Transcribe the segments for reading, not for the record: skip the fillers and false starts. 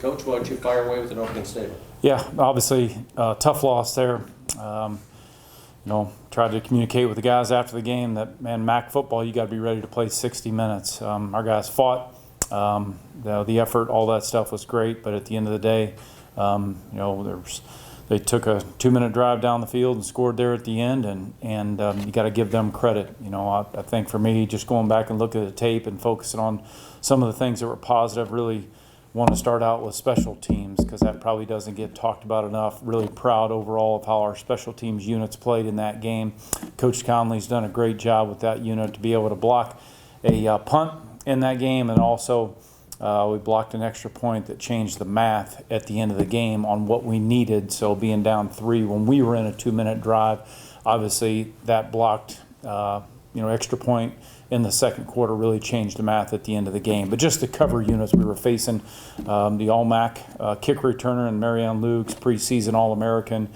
Coach, why don't you fire away with an opening statement? Yeah, obviously, tough loss there. Tried to communicate with the guys after the game that, man, MAC football, you got to be ready to play 60 minutes. Our guys fought. The effort, all that stuff was great, but at the end of the day, they took a 2-minute drive down the field and scored there at the end, and you got to give them credit. I think for me, just going back and looking at the tape and focusing on some of the things that were positive, really want to start out with special teams because that probably doesn't get talked about enough. Really proud overall of how our special teams units played in that game. Coach Conley's done a great job with that unit to be able to block a punt in that game, and also we blocked an extra point that changed the math at the end of the game on what we needed. So being down 3 when we were in a 2-minute drive, obviously that blocked extra point in the second quarter really changed the math at the end of the game. But just the cover units we were facing, the All-MAC kick returner and Marianne Lukes, preseason All-American,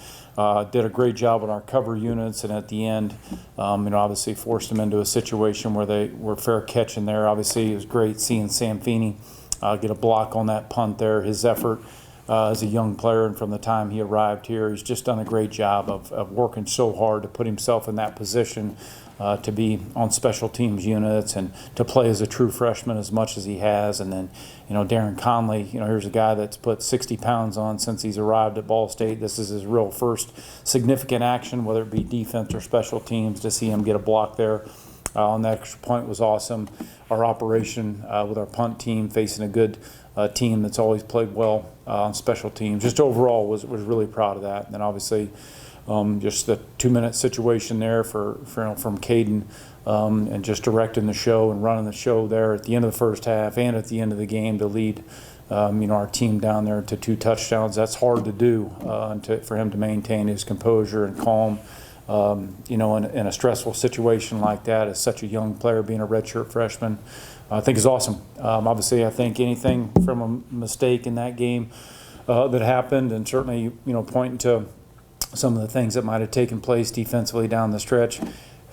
did a great job on our cover units, and at the end, obviously forced them into a situation where they were fair catch in there. Obviously, it was great seeing Sam Feeney get a block on that punt there. His effort as a young player, and from the time he arrived here, he's just done a great job of working so hard to put himself in that position to be on special teams units and to play as a true freshman as much as he has. And then, Darren Conley, here's a guy that's put 60 pounds on since he's arrived at Ball State. This is his real first significant action, whether it be defense or special teams. To see him get a block there on that extra point was awesome. Our operation with our punt team facing a good team that's always played well on special teams. Just overall was really proud of that. And then obviously just the 2-minute situation there from Caden and just directing the show and running the show there at the end of the first half and at the end of the game to lead our team down there to 2 touchdowns. That's hard to do for him to maintain his composure and calm. In a stressful situation like that as such a young player being a redshirt freshman, I think is awesome. Obviously, I think anything from a mistake in that game that happened, and certainly, pointing to some of the things that might have taken place defensively down the stretch,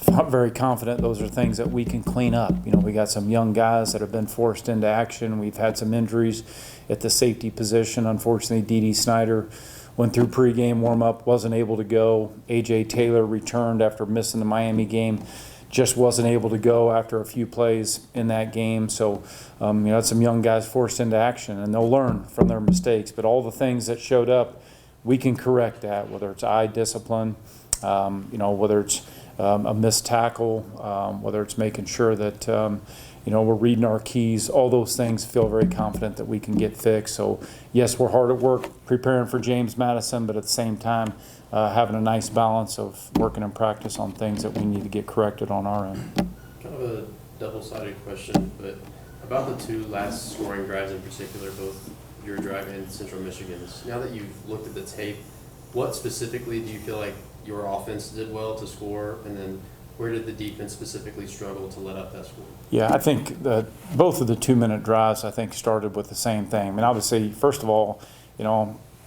I'm very confident those are things that we can clean up. We got some young guys that have been forced into action. We've had some injuries at the safety position. Unfortunately, D.D. Snyder went through pregame warm-up, wasn't able to go. A.J. Taylor returned after missing the Miami game, just wasn't able to go after a few plays in that game. So, that's some young guys forced into action, and they'll learn from their mistakes. But all the things that showed up, we can correct that, whether it's eye discipline, whether it's a missed tackle, whether it's making sure that we're reading our keys. All those things, feel very confident that we can get fixed. So yes, we're hard at work preparing for James Madison, but at the same time having a nice balance of working in practice on things that we need to get corrected on our end. Kind of a double-sided question, but about the 2 last scoring drives in particular, both your drive and Central Michigan's. Now that you've looked at the tape, what specifically do you feel like your offense did well to score, and then where did the defense specifically struggle to let up that score? Yeah, I think that both of the 2-minute drives, I think, started with the same thing. I mean, obviously, first of all,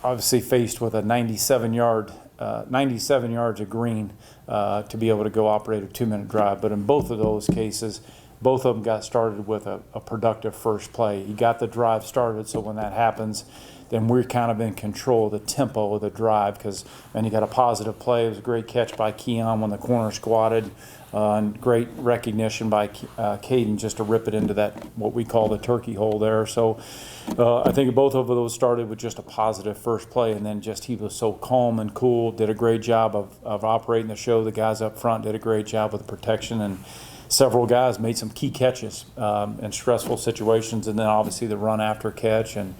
obviously faced with a 97 yards of green to be able to go operate a 2-minute drive. But in both of those cases, both of them got started with a productive first play. You got the drive started, so when that happens, then we're kind of in control of the tempo of the drive, because then you got a positive play. It was a great catch by Keon when the corner squatted, and great recognition by Caden just to rip it into that, what we call the turkey hole there. So I think both of those started with just a positive first play, and then just he was so calm and cool, did a great job of operating the show. The guys up front did a great job with the protection, and several guys made some key catches in stressful situations, and then obviously the run after catch, and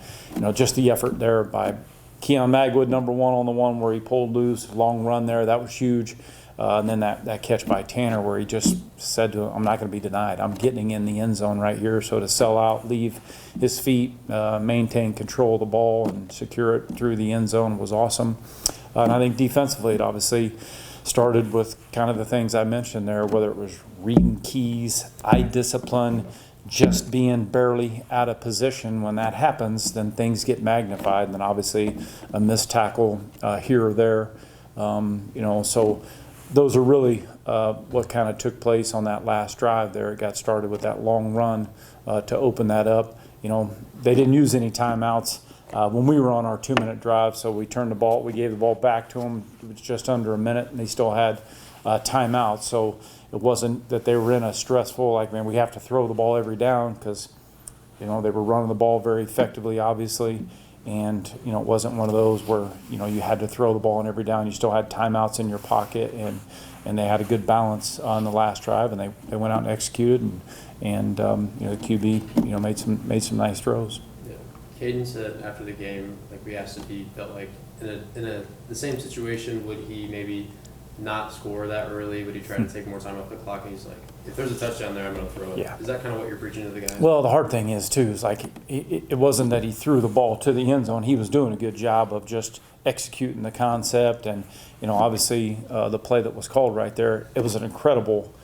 just the effort there by Keon Magwood, number 1 on the one where he pulled loose, long run there, that was huge. And then that catch by Tanner where he just said to him, I'm not going to be denied. I'm getting in the end zone right here. So to sell out, leave his feet, maintain control of the ball, and secure it through the end zone was awesome. And I think defensively it obviously started with kind of the things I mentioned there, whether it was reading keys, eye discipline, just being barely out of position. When that happens, then things get magnified, and then obviously a missed tackle here or there. So those are really what kind of took place on that last drive there. It got started with that long run to open that up. They didn't use any timeouts when we were on our 2-minute drive. So we gave the ball back to them. It was just under a minute, and they still had timeout. So it wasn't that they were in a stressful, like, man, we have to throw the ball every down, because, they were running the ball very effectively, obviously. And, it wasn't one of those where, you had to throw the ball in every down. You still had timeouts in your pocket, and they had a good balance on the last drive, and they went out and executed, and the QB, made some nice throws. Yeah. Caden said after the game, like, we asked if he felt like in the same situation, would he maybe not score that early? Would he try to take more time off the clock? And he's like, if there's a touchdown there, I'm going to throw it. Yeah. Is that kind of what you're preaching to the guys? Well, the hard thing is, too, is like it wasn't that he threw the ball to the end zone. He was doing a good job of just executing the concept. And, obviously the play that was called right there, it was an incredible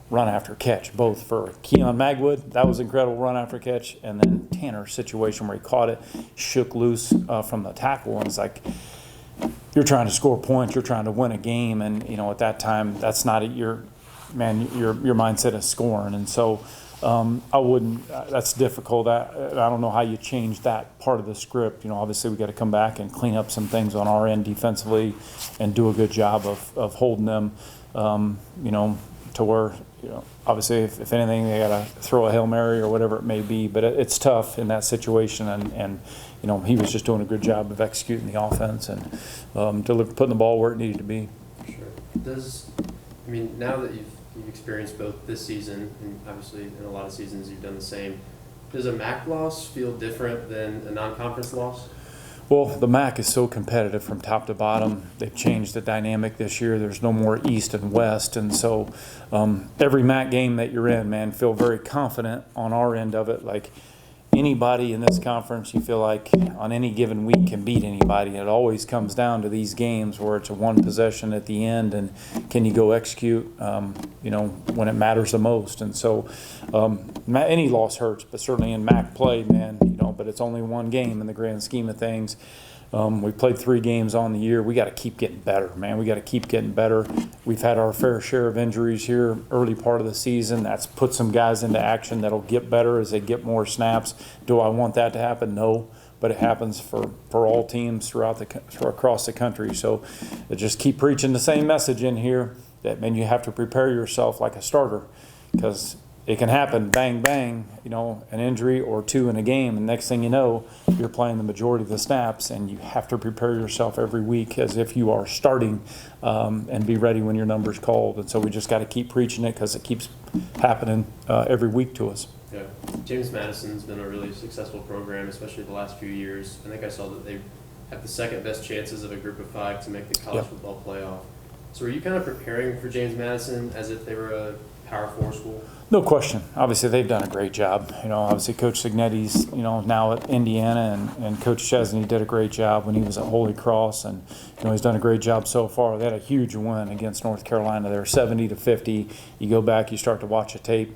run after catch, both for Keon Magwood. That was an incredible run after catch. And then Tanner's situation where he caught it, shook loose from the tackle. And it's like, you're trying to score points, you're trying to win a game. And, at that time, that's not your mindset is scoring. And so I wouldn't, that's difficult. I don't know how you change that part of the script. Obviously we got to come back and clean up some things on our end defensively and do a good job of holding them, to where, obviously if anything, they got to throw a Hail Mary or whatever it may be. But it's tough in that situation. And he was just doing a good job of executing the offense and putting the ball where it needed to be. Sure. Now that you've experienced both this season, and obviously in a lot of seasons you've done the same, does a MAC loss feel different than a non-conference loss? Well, the MAC is so competitive from top to bottom. They've changed the dynamic this year. There's no more East and West. And so every MAC game that you're in, man, feel very confident on our end of it. Like, anybody in this conference, you feel like on any given week can beat anybody. It always comes down to these games where it's a one possession at the end, and can you go execute, when it matters the most. And so any loss hurts, but certainly in MAC play, man, but it's only one game in the grand scheme of things. We played 3 games on the year. We got to keep getting better, man. We got to keep getting better. We've had our fair share of injuries here early part of the season. That's put some guys into action that'll get better as they get more snaps. Do I want that to happen? No, but it happens for all teams across the country. So just keep preaching the same message in here that, man, you have to prepare yourself like a starter, because it can happen, bang, bang, an injury or 2 in a game, and next thing you know, you're playing the majority of the snaps, and you have to prepare yourself every week as if you are starting, and be ready when your number's called. And so we just got to keep preaching it, because it keeps happening every week to us. Yeah. James Madison's been a really successful program, especially the last few years. I think I saw that they have the second best chances of a group of 5 to make the college football playoff. So are you kind of preparing for James Madison as if they were a Power 4 school? No question. Obviously, they've done a great job. Obviously, Coach Signetti's, now at Indiana, and Coach Chesney did a great job when he was at Holy Cross, and he's done a great job so far. They had a huge win against North Carolina. They're 70-50. You go back, you start to watch the tape.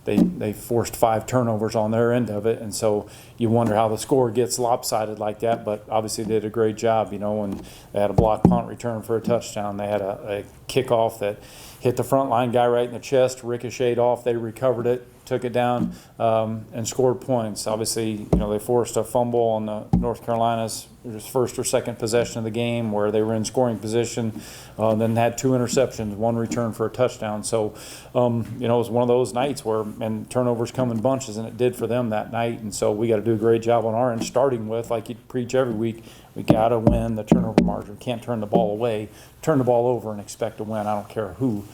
They forced 5 turnovers on their end of it, and so you wonder how the score gets lopsided like that. But obviously, they did a great job. And they had a block punt return for a touchdown. They had a kickoff that hit the front line guy right in the chest, ricocheted off. They recovered it, took it down, and scored points. Obviously, they forced a fumble on the North Carolina's first or second possession of the game where they were in scoring position, then had 2 interceptions, 1 return for a touchdown. So, it was one of those nights where, and turnovers come in bunches, and it did for them that night. And so we got to do a great job on our end, starting with, like you preach every week, we got to win the turnover margin. We can't turn the ball away, turn the ball over and expect to win. I don't care who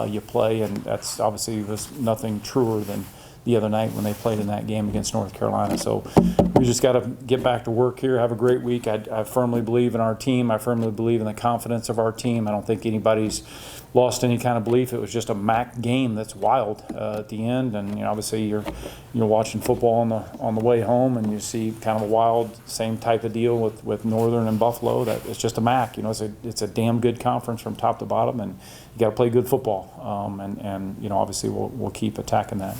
you play, and that's obviously was nothing truer than the other night when they played in that game against North Carolina. So we just got to get back to work here, have a great week. I firmly believe in our team. I firmly believe in the confidence of our team. I don't think anybody's lost any kind of belief. It was just a MAC game that's wild at the end, and obviously you're watching football on the way home, and you see kind of a wild same type of deal with Northern and Buffalo. That it's just a MAC. It's a damn good conference from top to bottom, and you got to play good football. And obviously we'll keep attacking that.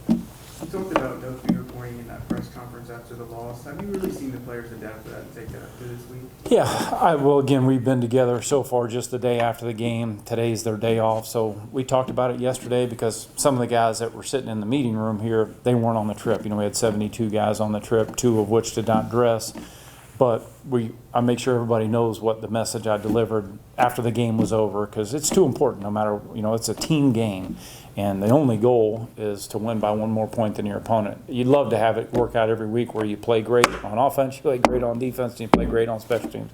You talked about no finger pointing in that press conference. times after the loss. Have you really seen the players adapt to that and take that through this week? Yeah, well, again, we've been together so far just the day after the game. Today's their day off, so we talked about it yesterday because some of the guys that were sitting in the meeting room here, they weren't on the trip. We had 72 guys on the trip, 2 of which did not dress. But I make sure everybody knows what the message I delivered after the game was over, because it's too important. No matter, it's a team game, and the only goal is to win by 1 more point than your opponent. You'd love to have it work out every week where you play great on offense, you play great on defense, and you play great on special teams.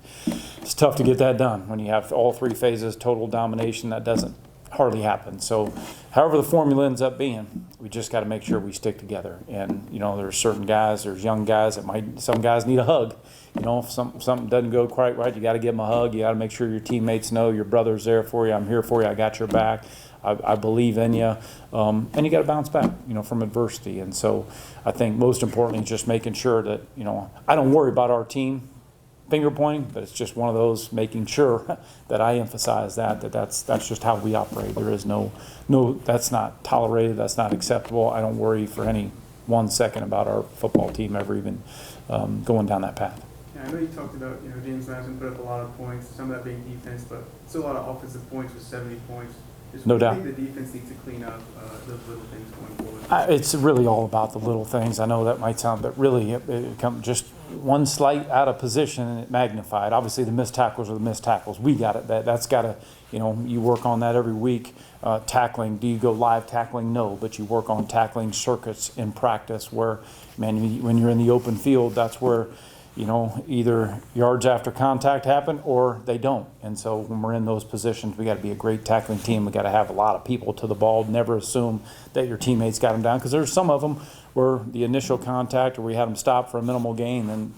It's tough to get that done when you have all 3 phases, total domination. That doesn't hardly happen. So however the formula ends up being, we just got to make sure we stick together. And there's certain guys, there's young guys some guys need a hug. If something doesn't go quite right, you got to give them a hug. You got to make sure your teammates know your brother's there for you. I'm here for you. I got your back. I believe in you. And you got to bounce back, from adversity. And so I think most importantly, just making sure that, I don't worry about our team finger pointing, but it's just one of those making sure that I emphasize that's just how we operate. There is no, that's not tolerated. That's not acceptable. I don't worry for any 1 second about our football team ever even going down that path. Yeah, I know you talked about, James Madison put up a lot of points, some of that being defense, but still a lot of offensive points with 70 points. No doubt. I think the defense needs to clean up those little things going forward. It's really all about the little things. I know that might sound, but really it comes just one slight out of position and it magnified. Obviously the missed tackles are the missed tackles. We got it. That's got to, you work on that every week. Tackling, do you go live tackling? No, but you work on tackling circuits in practice where, man, when you're in the open field, that's where, either yards after contact happen or they don't. And so when we're in those positions, we got to be a great tackling team. We got to have a lot of people to the ball. Never assume that your teammates got them down, because there's some of them where the initial contact or we had them stop for a minimal gain, and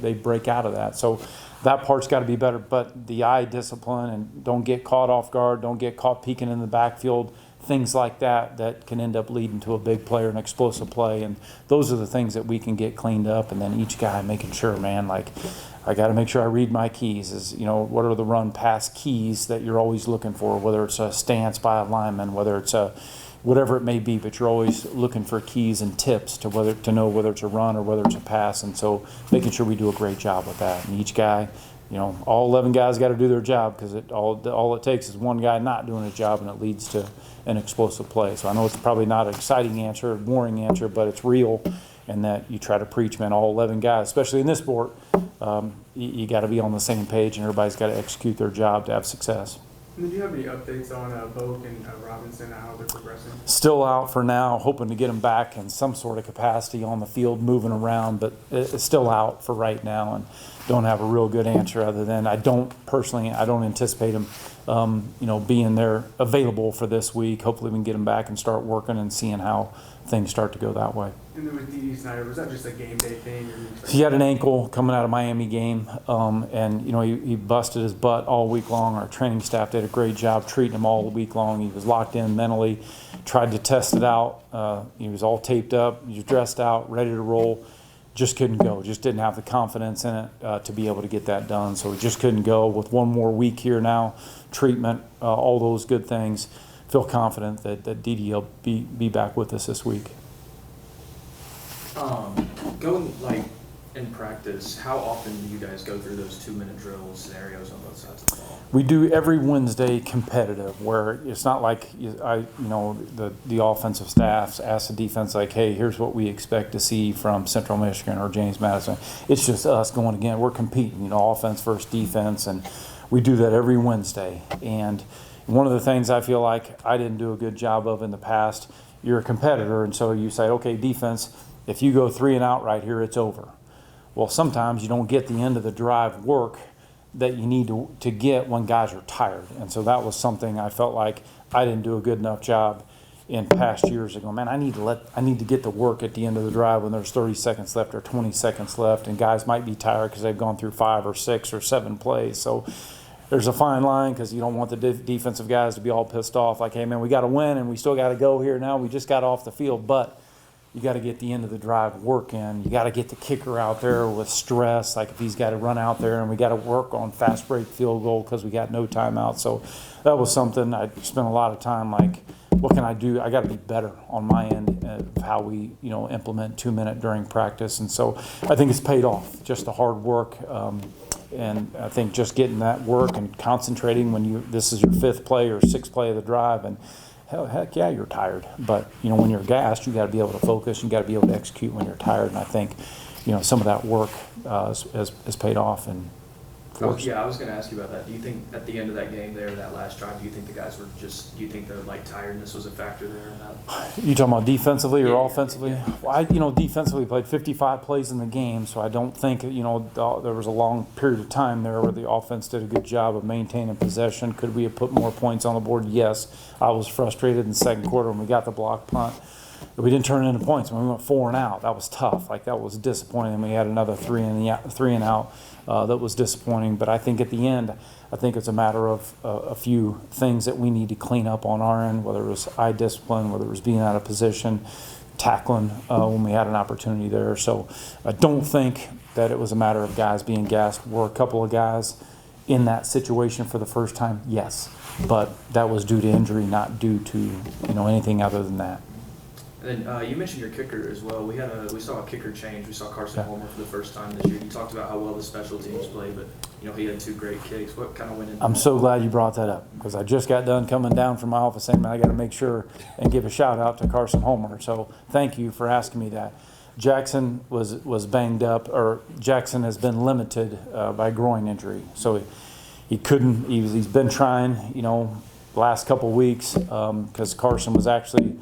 they break out of that. So that part's got to be better. But the eye discipline, and don't get caught off guard, don't get caught peeking in the backfield, things like that can end up leading to a big play or an explosive play. And those are the things that we can get cleaned up. And then each guy making sure, man, like, I got to make sure I read my keys. What are the run pass keys that you're always looking for, whether it's a stance by a lineman, whether it's whatever it may be, but you're always looking for keys and tips to know whether it's a run or whether it's a pass. And so making sure we do a great job with that. And each guy, all 11 guys got to do their job, because all it takes is one guy not doing his job and it leads to an explosive play. So I know it's probably not an exciting answer, a boring answer, but it's real, and that you try to preach, man, all 11 guys, especially in this sport, you got to be on the same page, and everybody's got to execute their job to have success. And do you have any updates on Boak and Robinson, how they're progressing? Still out for now, hoping to get them back in some sort of capacity on the field, moving around, but it's still out for right now, and don't have a real good answer other than I don't anticipate them, being there available for this week. Hopefully we can get them back and start working and seeing how things start to go that way. And then with D.D. Snyder, was that just a game day thing? He had an ankle coming out of Miami game, and he busted his butt all week long. Our training staff did a great job treating him all week long. He was locked in mentally, tried to test it out. He was all taped up, he was dressed out, ready to roll. Just couldn't go, just didn't have the confidence in it to be able to get that done. So we just couldn't go. With 1 more week here now, treatment, all those good things, feel confident that D.D. will be back with us this week. Going in practice, how often do you guys go through those 2-minute drill scenarios on both sides of the ball? We do every Wednesday competitive, where it's not like the offensive staffs ask the defense like, hey, here's what we expect to see from Central Michigan or James Madison. It's just us going again. We're competing, offense versus defense, and we do that every Wednesday. And one of the things I feel like I didn't do a good job of in the past, you're a competitor, and so you say, okay, defense, if you go 3 and out right here, it's over. Well, sometimes you don't get the end of the drive work that you need to get when guys are tired. And so that was something I felt like I didn't do a good enough job in past years ago. Man, I need to get to work at the end of the drive when there's 30 seconds left or 20 seconds left, and guys might be tired because they've gone through 5 or 6 or 7 plays. So there's a fine line, because you don't want the defensive guys to be all pissed off like, hey, man, we got to win and we still got to go here now. We just got off the field. But you got to get the end of the drive work in. You got to get the kicker out there with stress, like if he's got to run out there, and we got to work on fast break field goal because we got no timeout. So that was something I spent a lot of time what can I do? I got to be better on my end of how we, implement 2-minute during practice. And so I think it's paid off, just the hard work. And I think just getting that work and concentrating when this is your 5th play or 6th play of the drive, and heck yeah, you're tired. But, when you're gassed, you got to be able to focus. You got to be able to execute when you're tired. And I think, some of that work has paid off. And I was going to ask you about that. Do you think at the end of that game there, that last drive, do you think the guys were do you think the tiredness was a factor there or not? You talking about defensively or Yeah, offensively? yeah. Well, defensively played 55 plays in the game, so I don't think, there was a long period of time there where the offense did a good job of maintaining possession. Could we have put more points on the board? Yes. I was frustrated in the second quarter when we got the block punt. We didn't turn it into points. When we went 4 and out, that was tough. That was disappointing. And we had another 3 and out. That was disappointing. But I think at the end, I think it's a matter of a few things that we need to clean up on our end, whether it was eye discipline, whether it was being out of position, tackling when we had an opportunity there. So I don't think that it was a matter of guys being gassed. Were a couple of guys in that situation for the first time? Yes. But that was due to injury, not due to anything other than that. And then you mentioned your kicker as well. We saw a kicker change. We saw Carson Homer for the first time this year. You talked about how well the special teams played, but he had 2 great kicks. What kind of went into I'm so glad you brought that up, because I just got done coming down from my office saying I got to make sure and give a shout out to Carson Homer. So thank you for asking me that. Jackson was banged up, or Jackson has been limited by groin injury. So he couldn't. He's been trying, last couple of weeks because Carson was actually.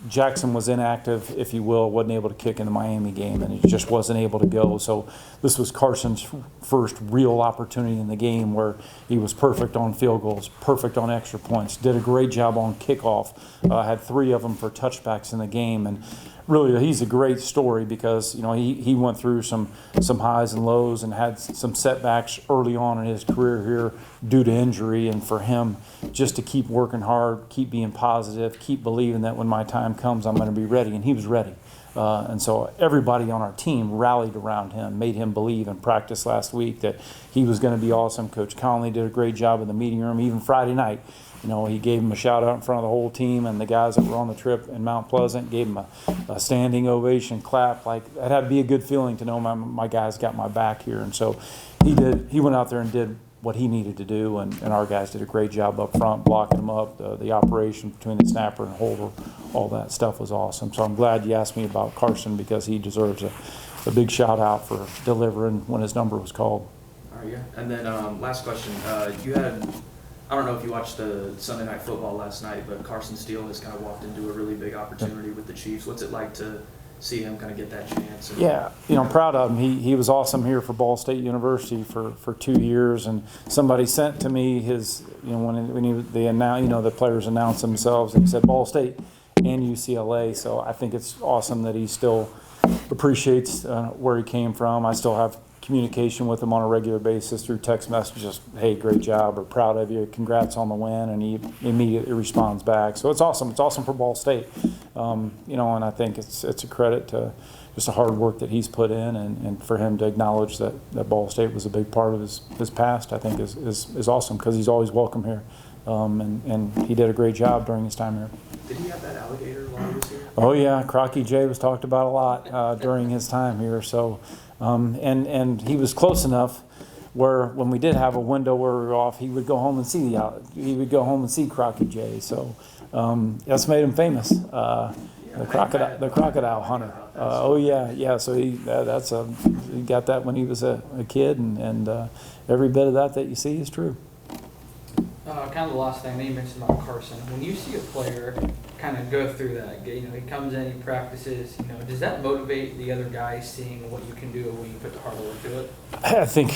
Jackson was inactive, if you will, wasn't able to kick in the Miami game, and he just wasn't able to go. So this was Carson's first real opportunity in the game where he was perfect on field goals, perfect on extra points, did a great job on kickoff, had 3 of them for touchbacks in the game. And really, he's a great story because he went through some highs and lows and had some setbacks early on in his career here due to injury. And for him, just to keep working hard, keep being positive, keep believing that when my time comes, I'm going to be ready. And he was ready. And so everybody on our team rallied around him, made him believe in practice last week that he was going to be awesome. Coach Conley did a great job in the meeting room, even Friday night. He gave him a shout out in front of the whole team, and the guys that were on the trip in Mount Pleasant gave him a standing ovation, clap. That had to be a good feeling to know my guys got my back here. And so he did. He went out there and did what he needed to do, and our guys did a great job up front, blocking him up. The operation between the snapper and holder, all that stuff was awesome. So I'm glad you asked me about Carson, because he deserves a big shout out for delivering when his number was called. All right, yeah. And then last question. You had, I don't know if you watched the Sunday Night Football last night, but Carson Steele has kind of walked into a really big opportunity with the Chiefs. What's it like to see him kind of get that chance? Yeah, I'm proud of him. He was awesome here for Ball State University for 2 years, and somebody sent to me his, they announced, the players announced themselves, and he said Ball State and UCLA. So I think it's awesome that he still appreciates where he came from. I still have communication with him on a regular basis through text messages. Hey, great job, or proud of you, congrats on the win, and he immediately responds back. So it's awesome. It's awesome for Ball State, and I think it's a credit to just the hard work that he's put in, and for him to acknowledge that Ball State was a big part of his past, I think is awesome, because he's always welcome here, and he did a great job during his time here. Did he have that alligator while he was here? Oh yeah, Crocky J was talked about a lot during his time here. So, and he was close enough where when we did have a window where we were off, he would go home and see Crocky J. So that's made him famous. The crocodile hunter. Oh yeah. So he got that when he was a kid, and every bit of that you see is true. Kind of the last thing, I know you mentioned about Carson. When you see a player kind of go through that, he comes in, he practices, does that motivate the other guys seeing what you can do when you put the hard work to it? I think,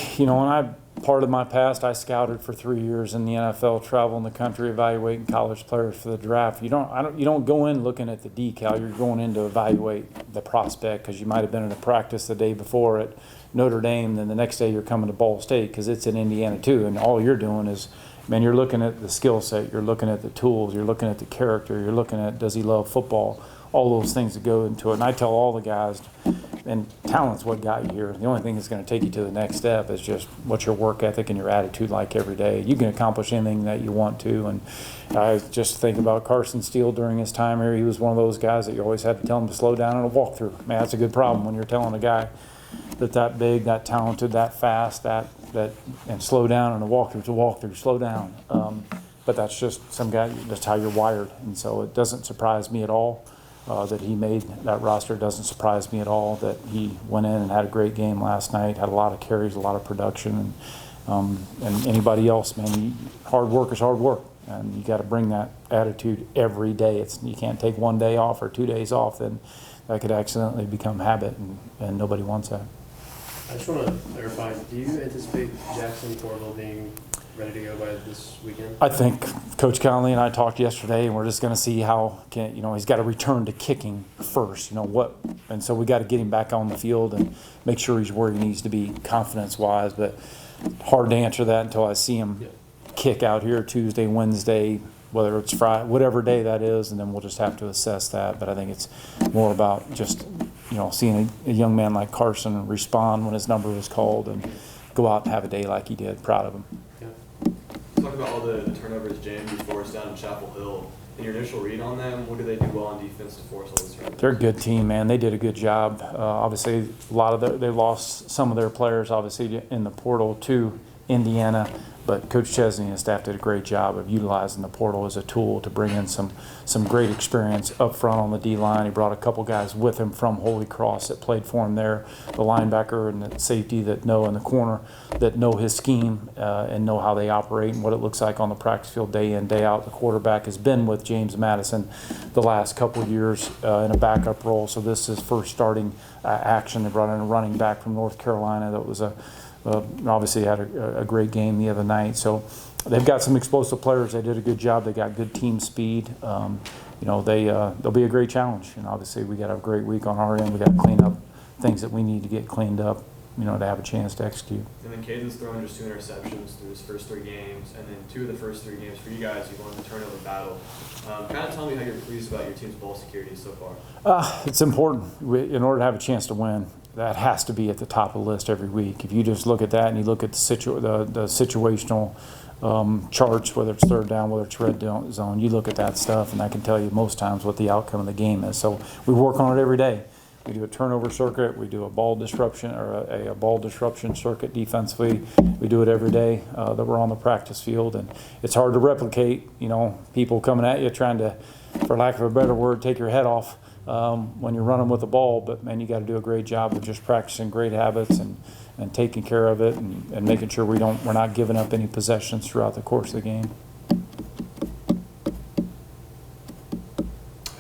part of my past, I scouted for 3 years in the NFL, traveling the country, evaluating college players for the draft. You don't go in looking at the decal. You're going in to evaluate the prospect, because you might have been in a practice the day before at Notre Dame, then the next day you're coming to Ball State because it's in Indiana too, and all you're doing is, you're looking at the skill set, you're looking at the tools, you're looking at the character, you're looking at does he love football, all those things that go into it. And I tell all the guys, and talent's what got you here. The only thing that's going to take you to the next step is just what's your work ethic and your attitude like every day. You can accomplish anything that you want to, and I just think about Carson Steele during his time here. He was one of those guys that you always had to tell him to slow down in a walkthrough. Man, that's a good problem when you're telling a guy that big, that talented, that fast, and slow down in a walkthrough. It's a walkthrough, slow down. But that's just some guy, that's how you're wired. And so it doesn't surprise me at all that he made that roster. It doesn't surprise me at all that he went in and had a great game last night, had a lot of carries, a lot of production. And anybody else, man, hard work is hard work. And you got to bring that attitude every day. You can't take 1 day off or 2 days off, then that could accidentally become habit, and nobody wants that. I just want to clarify, do you anticipate Jackson Corville being ready to go by this weekend? I think Coach Conley and I talked yesterday, and we're just going to see how he's got to return to kicking first. And so we got to get him back on the field and make sure he's where he needs to be confidence-wise. But hard to answer that until I see him kick out here Tuesday, Wednesday, whether it's Friday, whatever day that is, and then we'll just have to assess that. But I think it's more about just seeing a young man like Carson respond when his number was called and go out and have a day like he did. Proud of him. Talk about all the turnovers JMU forced down in Chapel Hill. In your initial read on them, what do they do well on defense to force all those turnovers? They're a good team, man. They did a good job. Obviously, they lost some of their players, obviously, in the portal to Indiana. But Coach Chesney and his staff did a great job of utilizing the portal as a tool to bring in some great experience up front on the D-line. He brought a couple guys with him from Holy Cross that played for him there, the linebacker and the safety that know in the corner, that know his scheme and know how they operate and what it looks like on the practice field day in, day out. The quarterback has been with James Madison the last couple of years in a backup role, so this is first starting action. They brought in a running back from North Carolina that was obviously had a great game the other night. So they've got some explosive players. They did a good job. They got good team speed. They'll be a great challenge. And obviously we got a great week on our end. We got to clean up things that we need to get cleaned up, to have a chance to execute. And then Caden's thrown just 2 interceptions through his first 3 games, and then 2 of the first 3 games for you guys, you won the turnover battle. Kind of tell me how you're pleased about your team's ball security so far. It's important. In order to have a chance to win, that has to be at the top of the list every week. If you just look at that and you look at the situational charts, whether it's third down, whether it's red zone, you look at that stuff, and I can tell you most times what the outcome of the game is. So we work on it every day. We do a turnover circuit. We do a ball disruption or a ball disruption circuit defensively. We do it every day that we're on the practice field, and it's hard to replicate. People coming at you trying to, for lack of a better word, take your head off when you're running with the ball. But man, you got to do a great job of just practicing great habits and taking care of it and making sure we're not giving up any possessions throughout the course of the game.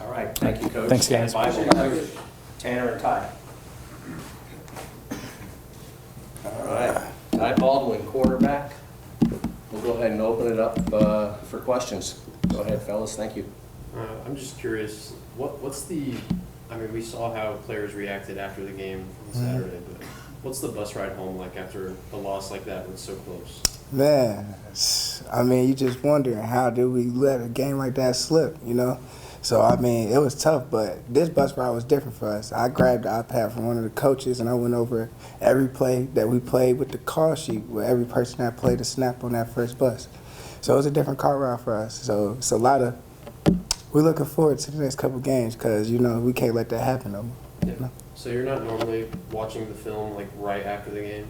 All right, thank you, Coach. Thanks, guys. Stand by, we'll go Tanner and Ty. All right, Ty Baldwin, quarterback. We'll go ahead and open it up for questions. Go ahead, fellas. Thank you. I'm just curious, we saw how players reacted after the game on Saturday, but what's the bus ride home like after a loss like that when it's so close? Man, you just wondering, how did we let a game like that slip, So, it was tough, but this bus ride was different for us. I grabbed the iPad from one of the coaches, and I went over every play that we played with the call sheet, with every person that played a snap on that first bus. So it was a different car ride for us. So it's we're looking forward to the next couple games because, we can't let that happen no more. Yeah. So you're not normally watching the film, right after the game?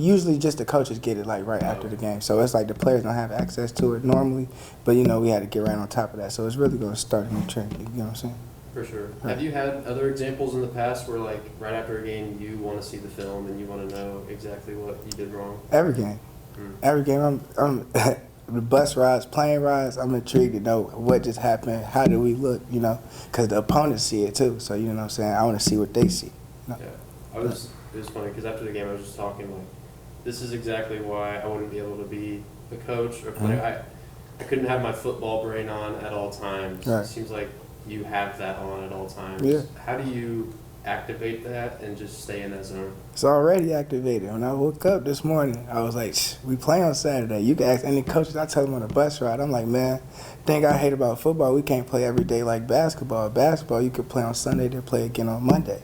Usually just the coaches get it, right after the game. So it's the players don't have access to it normally. But, we had to get right on top of that. So it's really going to start a new trend. You know what I'm saying? For sure. Right. Have you had other examples in the past where, right after a game, you want to see the film and you want to know exactly what you did wrong? Every game. Every game. I'm the bus rides, plane rides, I'm intrigued to know what just happened, how do we look, because the opponents see it too. So, you know what I'm saying? I want to see what they see. Yeah. It was funny because after the game I was just talking, this is exactly why I wouldn't be able to be a coach or player. I couldn't have my football brain on at all times. Right. It seems like you have that on at all times. Yeah. How do you activate that and just stay in that zone? It's already activated. When I woke up this morning, I was like, we play on Saturday. You can ask any coaches. I tell them on the bus ride, I'm like, man, thing I hate about football, we can't play every day like basketball. Basketball, you could play on Sunday, then play again on Monday.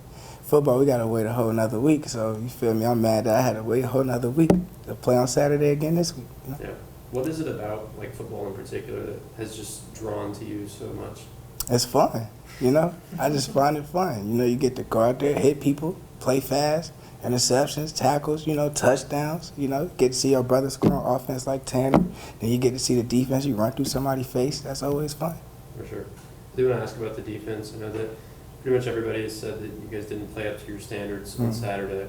football, we gotta wait a whole nother week. So you feel me? I'm mad that I had to wait a whole nother week to play on Saturday again this week. You know? Yeah. What is it about like football in particular that has just drawn to you so much? It's fun, you know. I just find it fun. You know, you get to go out there, hit people, play fast, interceptions, tackles, you know, touchdowns. You know, get to see your brother score on offense like Tanner. Then you get to see the defense. You run through somebody's face. That's always fun. For sure. I do want to ask about the defense. I know that pretty much everybody has said that you guys didn't play up to your standards on Saturday.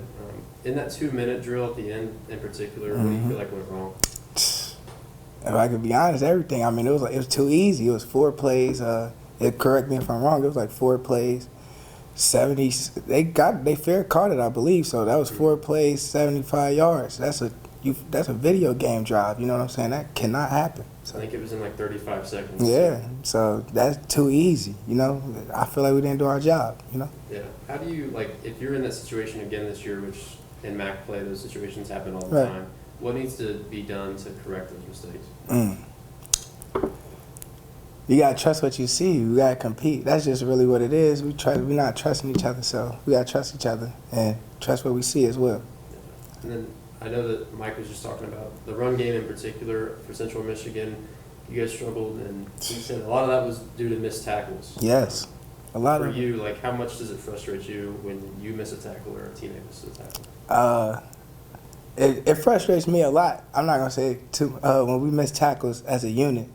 In that 2-minute drill at the end in particular, what do you feel like went wrong? If I could be honest, everything. I mean, it was too easy. It was 4 plays. Correct me if I'm wrong. It was like 4 plays, 70. They fair caught it, I believe. So that was 4 plays, 75 yards. That's a video game drive. You know what I'm saying? That cannot happen. So, I think it was in like 35 seconds. yeah. So that's too easy. You know, I feel like we didn't do our job. You know. Yeah. How do you, like, if you're in that situation again this year, which in MAC play, those situations happen all the Right. time, what needs to be done to correct those mistakes? You gotta trust what you see. You gotta compete. That's just really what it is. We're not trusting each other, so we gotta trust each other and trust what we see as well. And then I know that Mike was just talking about the run game in particular for Central Michigan. You guys struggled, and he said a lot of that was due to missed tackles. Yes, a lot For of. you, like, how much does it frustrate you when you miss a tackle or a teammate misses a tackle? It frustrates me a lot. I'm not gonna say too when we miss tackles as a unit.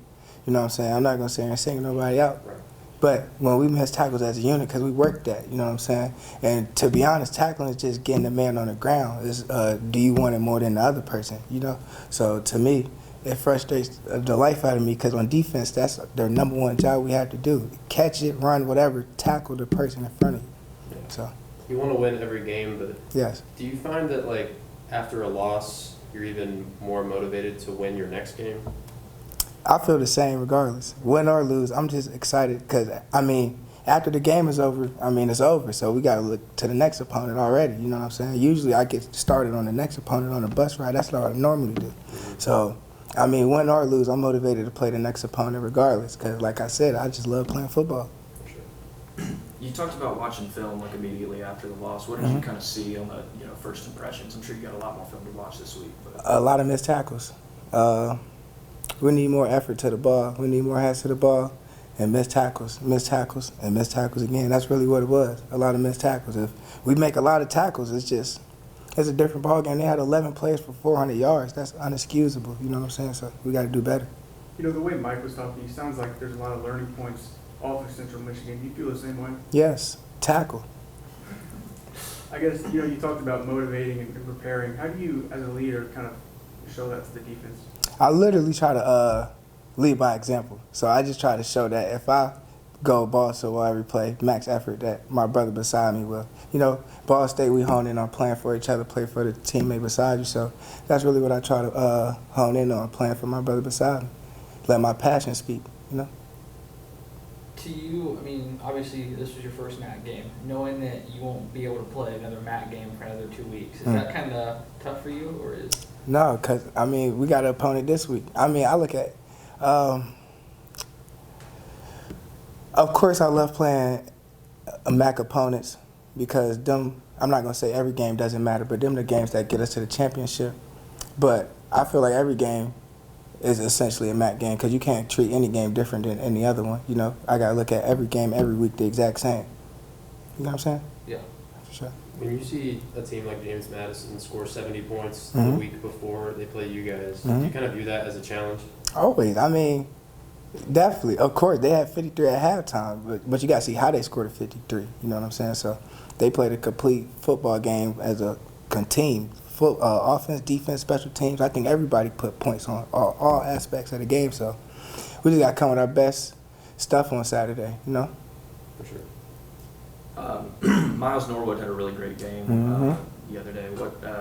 You know what I'm saying? I'm not gonna say and single nobody out. Right. But when we miss tackles as a unit, because we work that, you know what I'm saying? And to be honest, tackling is just getting the man on the ground. Is do you want it more than the other person? You know. So to me, it frustrates the life out of me because on defense, that's their number one job we have to do: catch it, run, whatever, tackle the person in front of you. Yeah. So You want to win every game, but yes. do you find that, like, after a loss, you're even more motivated to win your next game? I feel the same regardless. Win or lose, I'm just excited because, I mean, after the game is over, I mean, it's over. So we got to look to the next opponent already. You know what I'm saying? Usually I get started on the next opponent on the bus ride. That's what I normally do. So, I mean, win or lose, I'm motivated to play the next opponent regardless because, like I said, I just love playing football. For sure. You talked about watching film like immediately after the loss. What did you kind of see on the first impressions? I'm sure you got a lot more film to watch this week. But. A lot of missed tackles. We need more effort to the ball. We need more hands to the ball, and missed tackles, and missed tackles again. That's really what it was. A lot of missed tackles. If we make a lot of tackles, it's a different ball game. They had 11 plays for 400 yards. That's unexcusable. You know what I'm saying? So we got to do better. You know, the way Mike was talking, it sounds like there's a lot of learning points off of Central Michigan. Do you feel the same way? Yes, tackle. I guess, you know, you talked about motivating and preparing. How do you, as a leader, kind of show that to the defense? I literally try to lead by example. So I just try to show that if I go ball so every play, max effort, that my brother beside me will. You know, Ball State, we hone in on playing for each other, play for the teammate beside you. So that's really what I try to hone in on, playing for my brother beside me. Let my passion speak, you know. To you, I mean, obviously this was your first MAC game. Knowing that you won't be able to play another MAC game for another 2 weeks, is that kind of tough for you, or is? No, because, I mean, we got an opponent this week. I mean, I look at, of course I love playing MAC opponents because them, I'm not going to say every game doesn't matter, but them the games that get us to the championship. But I feel like every game is essentially a MAC game because you can't treat any game different than any other one. You know, I got to look at every game every week the exact same. You know what I'm saying? Yeah. For sure. When you see a team like James Madison score 70 points the week before they play you guys, do you kind of view that as a challenge? Always. I mean, definitely. Of course, they had 53 at halftime, but you got to see how they scored a 53. You know what I'm saying? So they played a complete football game as a team. Offense, defense, special teams. I think everybody put points on all aspects of the game. So we just got to come with our best stuff on Saturday, you know? For sure. Miles Norwood had a really great game the other day.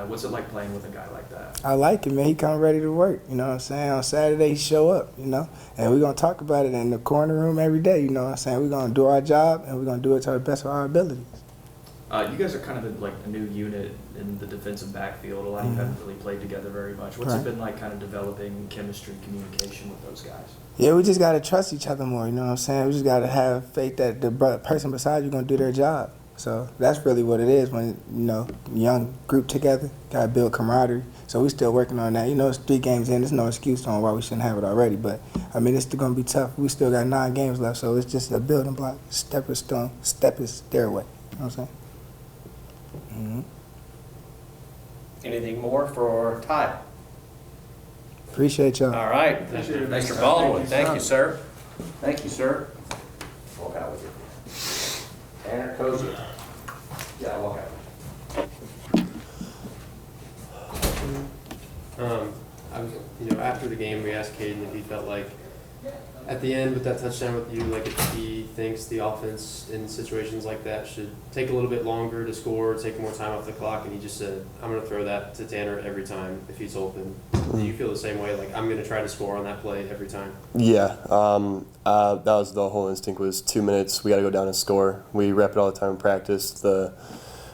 What's it like playing with a guy like that? I like it, man. He come ready to work, you know what I'm saying? On Saturday, he show up, you know? And we're going to talk about it in the corner room every day, you know what I'm saying? We're going to do our job, and we're going to do it to the best of our abilities. You guys are kind of like a new unit in the defensive backfield. A lot of you haven't really played together very much. What's it been like kind of developing chemistry, communication with those guys? Yeah, we just got to trust each other more, you know what I'm saying? We just got to have faith that the person beside you going to do their job. So that's really what it is when, young group together, got to build camaraderie. So we still working on that. It's 3 games in. There's no excuse on why we shouldn't have it already. But, it's still going to be tough. We still got 9 games left, so it's just a building block, stepping stone, step is stairway. You know what I'm saying? Mm-hmm. Anything more for Ty? Appreciate y'all. All right, Appreciate it. Mr. Baldwin, thank you, sir. Thank you, sir. Walk out with you. Tanner Koziol. Yeah, walk out. After the game, we asked Caden if he felt like at the end with that touchdown with you, like if he thinks the offense in situations like that should take a little bit longer to score, take more time off the clock, and he just said, I'm going to throw that to Tanner every time if he's open. Do you feel the same way? Like, I'm going to try to score on that play every time? Yeah, that was the whole instinct was 2 minutes, we got to go down and score. We rep it all the time in practice.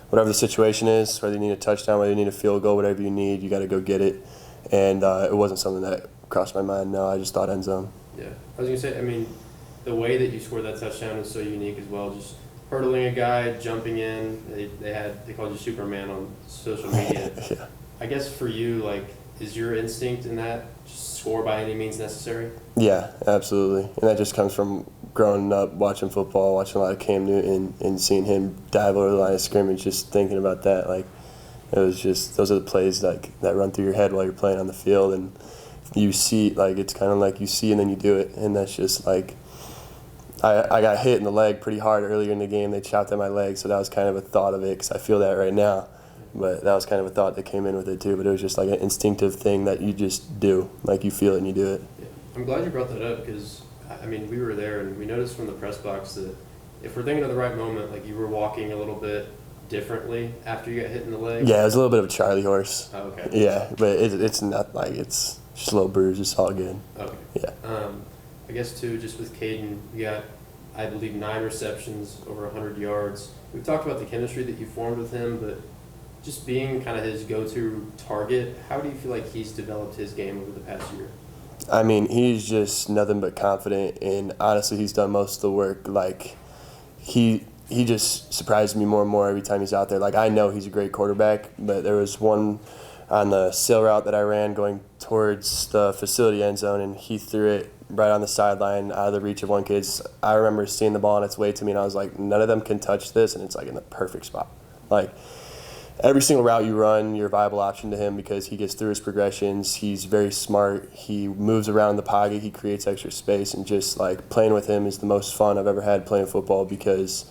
Whatever the situation is, whether you need a touchdown, whether you need a field goal, whatever you need, you got to go get it. And it wasn't something that crossed my mind. No, I just thought end zone. Yeah, I was going to say, the way that you scored that touchdown is so unique as well. Just hurdling a guy, jumping in. They called you Superman on social media. Yeah. I guess for you, like, is your instinct in that just score by any means necessary? Yeah, absolutely. And that just comes from growing up, watching football, watching a lot of Cam Newton, and seeing him dive over the line of scrimmage, just thinking about that. Like, it was just, those are the plays that run through your head while you're playing on the field. And you see, like, it's kind of like you see and then you do it. And that's just like, I got hit in the leg pretty hard earlier in the game. They chopped at my leg, so that was kind of a thought of it because I feel that right now. But that was kind of a thought that came in with it too. But it was just like an instinctive thing that you just do. Like, you feel it and you do it. Yeah. I'm glad you brought that up because, we were there and we noticed from the press box that if we're thinking of the right moment, like you were walking a little bit differently after you got hit in the leg. Yeah, it was a little bit of a Charlie horse. Oh, okay. Yeah, but it's not like it's just a little bruise. It's all good. Okay. Yeah. I guess too, just with Caden, you got, I believe, 9 receptions, over 100 yards. We've talked about the chemistry that you formed with him, but just being kind of his go-to target, how do you feel like he's developed his game over the past year? He's just nothing but confident, and honestly, he's done most of the work. Like, he just surprises me more and more every time he's out there. Like, I know he's a great quarterback, but there was one on the sail route that I ran going towards the facility end zone, and he threw it right on the sideline out of the reach of one kid. I remember seeing the ball on its way to me, and I was like, none of them can touch this, and it's like in the perfect spot. Like, every single route you run, you're a viable option to him because he gets through his progressions. He's very smart. He moves around the pocket. He creates extra space, and just like playing with him is the most fun I've ever had playing football because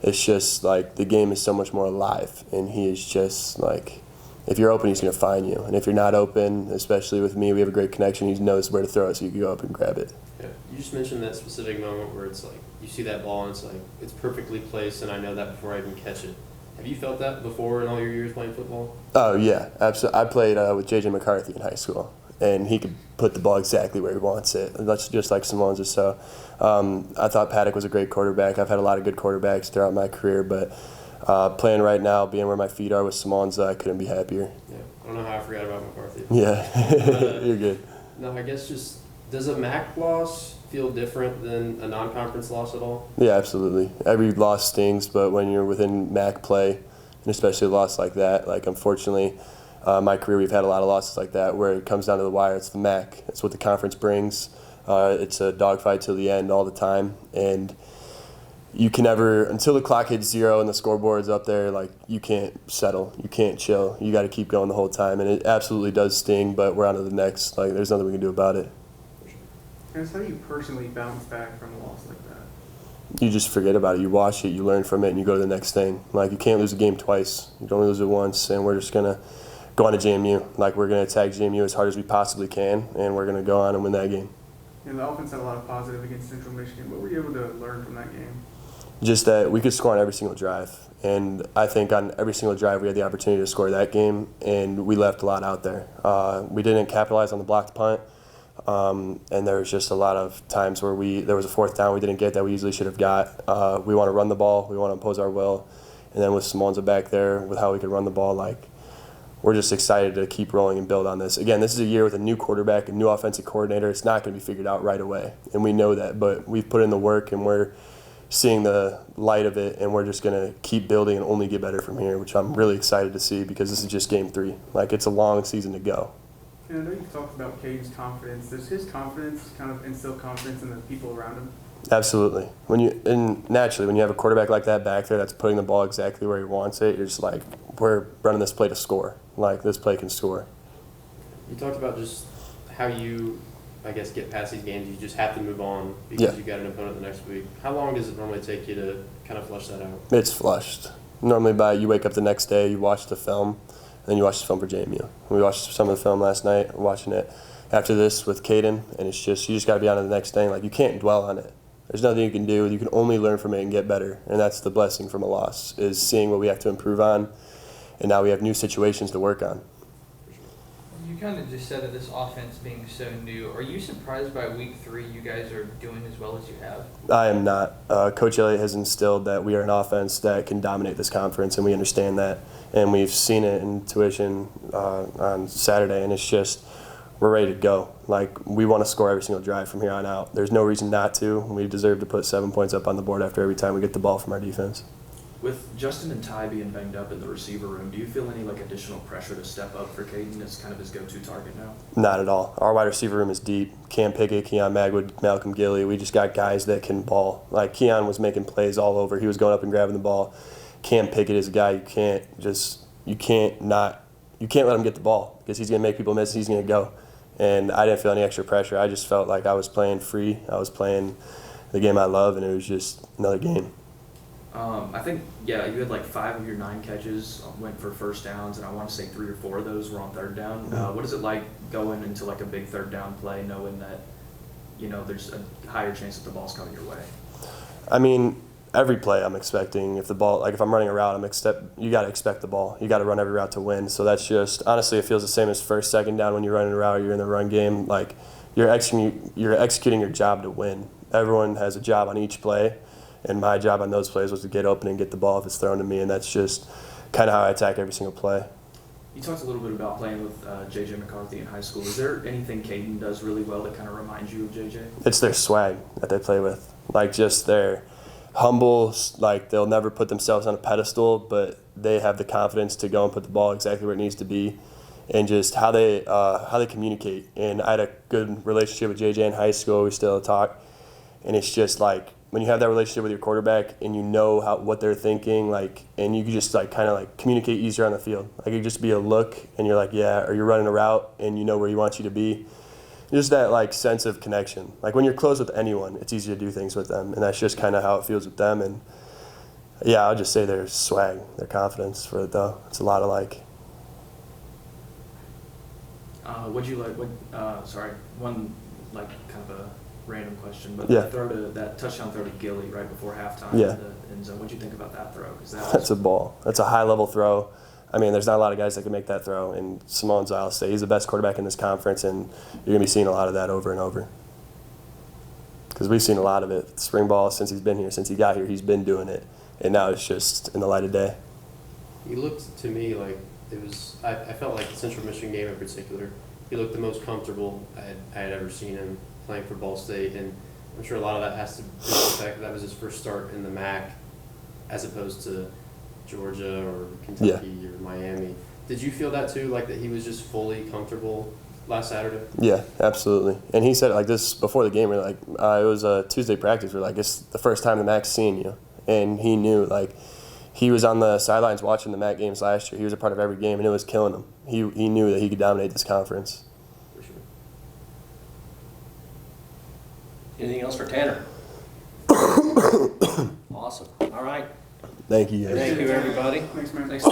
it's just like the game is so much more alive, and he is just like, if you're open, he's going to find you. And if you're not open, especially with me, we have a great connection. He knows where to throw it, so you can go up and grab it. Yeah. You just mentioned that specific moment where it's like you see that ball and it's like it's perfectly placed, and I know that before I even catch it. Have you felt that before in all your years playing football? Oh, yeah, absolutely. I played with J.J. McCarthy in high school, and he could put the ball exactly where he wants it. That's just like Simone's is so. I thought Paddock was a great quarterback. I've had a lot of good quarterbacks throughout my career, but playing right now, being where my feet are with Simone's, I couldn't be happier. Yeah, I don't know how I forgot about McCarthy. Yeah, you're good. No, I guess just, does a MAC loss feel different than a non-conference loss at all? Yeah, absolutely. Every loss stings, but when you're within MAC play, and especially a loss like that, like unfortunately, my career we've had a lot of losses like that where it comes down to the wire. It's the MAC. It's what the conference brings. It's a dogfight till the end all the time, and you can never, until the clock hits 0 and the scoreboard's up there, like you can't settle, you can't chill. You got to keep going the whole time, and it absolutely does sting. But we're on to the next. Like, there's nothing we can do about it. And how do you personally bounce back from a loss like that? You just forget about it. You watch it, you learn from it, and you go to the next thing. Like, you can't lose a game twice. You can only lose it once, and we're just going to go on to JMU. Like, we're going to attack JMU as hard as we possibly can, and we're going to go on and win that game. And the offense had a lot of positive against Central Michigan. What were you able to learn from that game? Just that we could score on every single drive. And I think on every single drive we had the opportunity to score that game, and we left a lot out there. We didn't capitalize on the blocked punt. And there was just a lot of times where there was a 4th down we didn't get that we easily should have got. We want to run the ball. We want to impose our will. And then with Simonza back there, with how we could run the ball, like, we're just excited to keep rolling and build on this. Again, this is a year with a new quarterback, a new offensive coordinator. It's not going to be figured out right away, and we know that. But we've put in the work, and we're seeing the light of it, and we're just going to keep building and only get better from here, which I'm really excited to see because this is just game 3. Like, it's a long season to go. And I know you've talked about Caden's confidence. Does his confidence kind of instill confidence in the people around him? Absolutely. Naturally, when you have a quarterback like that back there that's putting the ball exactly where he wants it, you're just like, we're running this play to score. Like, this play can score. You talked about just how you, I guess, get past these games. You just have to move on because you got an opponent the next week. How long does it normally take you to kind of flush that out? It's flushed. Normally you wake up the next day, you watch the film, and then you watch the film for JMU. We watched some of the film last night, watching it after this with Caden, and it's just, you just got to be on to the next thing. Like, you can't dwell on it. There's nothing you can do. You can only learn from it and get better, and that's the blessing from a loss, is seeing what we have to improve on, and now we have new situations to work on. You kind of just said that this offense being so new. Are you surprised by week 3 you guys are doing as well as you have? I am not. Coach Elliott has instilled that we are an offense that can dominate this conference, and we understand that. And we've seen it in tuition on Saturday, and it's just, we're ready to go. Like, we want to score every single drive from here on out. There's no reason not to. We deserve to put 7 points up on the board after every time we get the ball from our defense. With Justin and Ty being banged up in the receiver room, do you feel any additional pressure to step up for Caden as kind of his go-to target now? Not at all. Our wide receiver room is deep. Cam Pickett, Keon Magwood, Malcolm Gilly. We just got guys that can ball. Like, Keon was making plays all over. He was going up and grabbing the ball. Cam Pickett is a guy you can't let him get the ball because he's going to make people miss. He's going to go. And I didn't feel any extra pressure. I just felt like I was playing free. I was playing the game I love, and it was just another game. I think, you had 5 of your 9 catches went for first downs, and I want to say 3 or 4 of those were on third down. What is it like going into a big third down play, knowing that, there's a higher chance that the ball's coming your way? I mean, every play I'm expecting, if the ball, if I'm running a route, you got to expect the ball. You got to run every route to win. So that's just, honestly, it feels the same as first, second down when you're running a route or you're in the run game. Like, you're executing your job to win. Everyone has a job on each play. And my job on those plays was to get open and get the ball if it's thrown to me, and that's just kind of how I attack every single play. You talked a little bit about playing with J.J. McCarthy in high school. Is there anything Caden does really well that kind of reminds you of J.J.? It's their swag that they play with. Just they're humble, they'll never put themselves on a pedestal, but they have the confidence to go and put the ball exactly where it needs to be, and just how they communicate. And I had a good relationship with J.J. in high school. We still talk, and it's just when you have that relationship with your quarterback and you know what they're thinking, and you can just communicate easier on the field. It could just be a look and you're like, yeah, or you're running a route and you know where he wants you to be. Just that sense of connection. When you're close with anyone, it's easy to do things with them, and that's just kind of how it feels with them. And yeah, I'll just say their swag, their confidence for it though. It's a lot of one kind of a random question, but Yeah. that touchdown throw to Gilly right before halftime Yeah. in the end zone. What'd you think about that throw? That's a ball. That's a high-level throw. I mean, there's not a lot of guys that can make that throw, and Simone Ziles say he's the best quarterback in this conference, and you're going to be seeing a lot of that over and over. Because we've seen a lot of it. Spring ball, since he's been here, since he got here, he's been doing it, and now it's just in the light of day. He looked to me like it was, I felt like the Central Michigan game in particular, he looked the most comfortable I had ever seen him playing for Ball State, and I'm sure a lot of that has to do with the fact that was his first start in the MAC as opposed to Georgia or Kentucky or Miami. Did you feel that too, that he was just fully comfortable last Saturday? Yeah, absolutely. And he said it this before the game. We're it was a Tuesday practice. We're it's the first time the MAC's seen you. And he knew, he was on the sidelines watching the MAC games last year. He was a part of every game, and it was killing him. He knew that he could dominate this conference. For sure. Anything else for Tanner? Awesome. All right. Thank you, guys. Thank you, everybody. Thanks, man. Thanks.